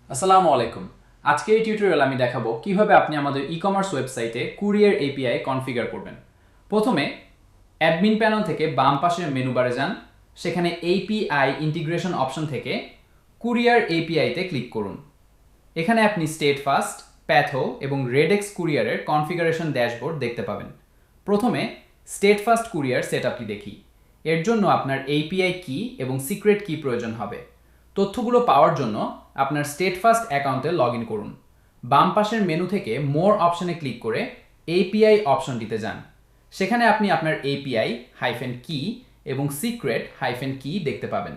আসসালামু আলাইকুম। আজকে এই টিউটোরিয়াল আমি দেখাবো কিভাবে আপনি আমাদের ই-কমার্স ওয়েবসাইটে কুরিয়ার এপিআই কনফিগার করবেন। প্রথমে অ্যাডমিন প্যানেল থেকে বাম পাশের মেনু বারে যান, সেখানে এপিআই ইন্টিগ্রেশন অপশন থেকে কুরিয়ার এপিআইতে ক্লিক করুন। এখানে আপনি স্টেটফাস্ট, প্যাথো এবং রেডেক্স কুরিয়ারের কনফিগারেশন ড্যাশবোর্ড দেখতে পাবেন। প্রথমে স্টেটফাস্ট কুরিয়ার সেটআপটি দেখি। এর জন্য আপনার এপিআই কি এবং সিক্রেট কি প্রয়োজন হবে। তথ্যগুলো পাওয়ার জন্য আপনার স্টেটফাস্ট অ্যাকাউন্টে লগ ইন করুন। বাম পাশের মেনু থেকে মোর অপশনে ক্লিক করে এপিআই অপশনটিতে যান। সেখানে আপনি আপনার এপিআই -কি এবং সিক্রেট -কি দেখতে পাবেন।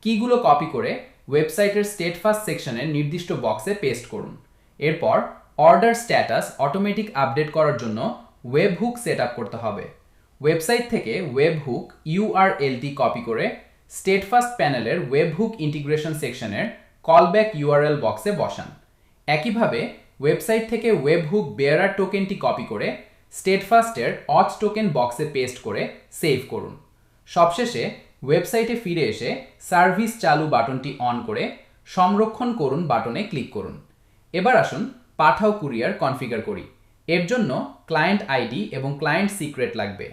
কিগুলো কপি করে ওয়েবসাইটের স্টেটফাস্ট সেকশনের নির্দিষ্ট বক্সে পেস্ট করুন। এরপর অর্ডার স্ট্যাটাস অটোমেটিক আপডেট করার জন্য ওয়েবহুক সেট আপ করতে হবে। ওয়েবসাইট থেকে ওয়েবহুক ইউআরএলটি কপি করে স্টেটফাস্ট প্যানেলের ওয়েবহুক ইন্টিগ্রেশন সেকশনের কলব্যাক ইউআরএল বক্সে বসান। একইভাবে ওয়েবসাইট থেকে ওয়েবহুক বেয়ারার টোকেনটি কপি করে স্টেটফাস্টের অথ টোকেন বক্সে পেস্ট করে সেভ করুন। সবশেষে ওয়েবসাইটে ফিরে এসে সার্ভিস চালু বাটনটি অন করে সংরক্ষণ করুন বাটনে ক্লিক করুন। এবার আসুন পাঠাও কুরিয়ার কনফিগার করি। এর জন্য ক্লায়েন্ট আইডি এবং ক্লায়েন্ট সিক্রেট লাগবে।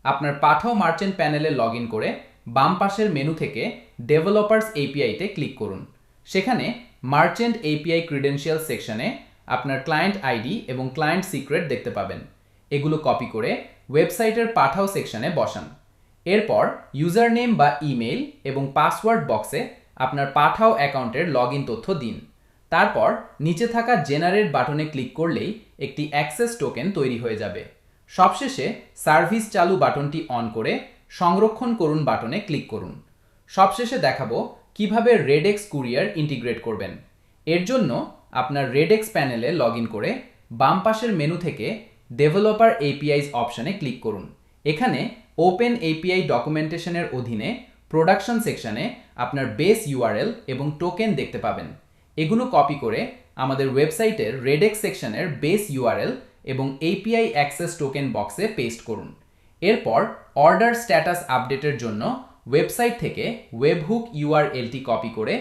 আপনার পাঠাও মার্চেন্ট প্যানেলে লগ ইন করে বাম পাশের মেনু থেকে ডেভেলপার্স এপিআইতে ক্লিক করুন। সেখানে মার্চেন্ট এপিআই ক্রিডেনশিয়াল সেকশনে আপনার ক্লায়েন্ট আইডি এবং ক্লায়েন্ট সিক্রেট দেখতে পাবেন। এগুলো কপি করে ওয়েবসাইটের পাঠাও সেকশনে বসান। এরপর ইউজার নেম বা ইমেইল এবং পাসওয়ার্ড বক্সে আপনার পাঠাও অ্যাকাউন্টের লগ ইন তথ্য দিন। তারপর নিচে থাকা জেনারেট বাটনে ক্লিক করলেই একটি অ্যাক্সেস টোকেন তৈরি হয়ে যাবে। সবশেষে সার্ভিস চালু বাটনটি অন করে সংরক্ষণ করুন বাটনে ক্লিক করুন। সবশেষে দেখাবো কিভাবে রেডেক্স কুরিয়ার ইন্টিগ্রেট করবেন। এর জন্য আপনার রেডেক্স প্যানেলে লগ ইন করে বাম পাশের মেনু থেকে ডেভেলপার এপিআইস অপশনে ক্লিক করুন। এখানে ওপেন এপিআই ডকুমেন্টেশনের অধীনে প্রোডাকশন সেকশনে আপনার বেস ইউআরএল এবং টোকেন দেখতে পাবেন। এগুলো কপি করে আমাদের ওয়েবসাইটের রেডেক্স সেকশনের বেস ইউআরএল এবং এপিআই অ্যাক্সেস টোকেন বক্সে পেস্ট করুন। এরপর অর্ডার স্ট্যাটাস আপডেটের জন্য ওয়েবসাইট থেকে ওয়েবহুক ইউআরএলটি কপি করে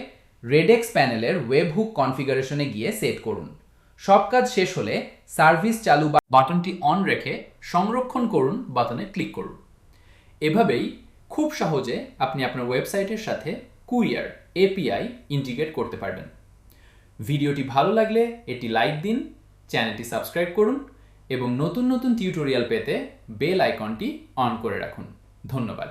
রেডেক্স প্যানেলের ওয়েবহুক কনফিগারেশনে গিয়ে সেট করুন। সব কাজ শেষ হলে সার্ভিস চালু বাটনটি অন রেখে সংরক্ষণ করুন বাটনে ক্লিক করুন। এভাবেই খুব সহজে আপনি আপনার ওয়েবসাইটের সাথে কুরিয়ার এপিআই ইন্টিগ্রেট করতে পারবেন। ভিডিওটি ভালো লাগলে এটি লাইক দিন, চ্যানেলটি সাবস্ক্রাইব করুন এবং নতুন নতুন টিউটোরিয়াল পেতে বেল আইকনটি অন করে রাখুন। ধন্যবাদ।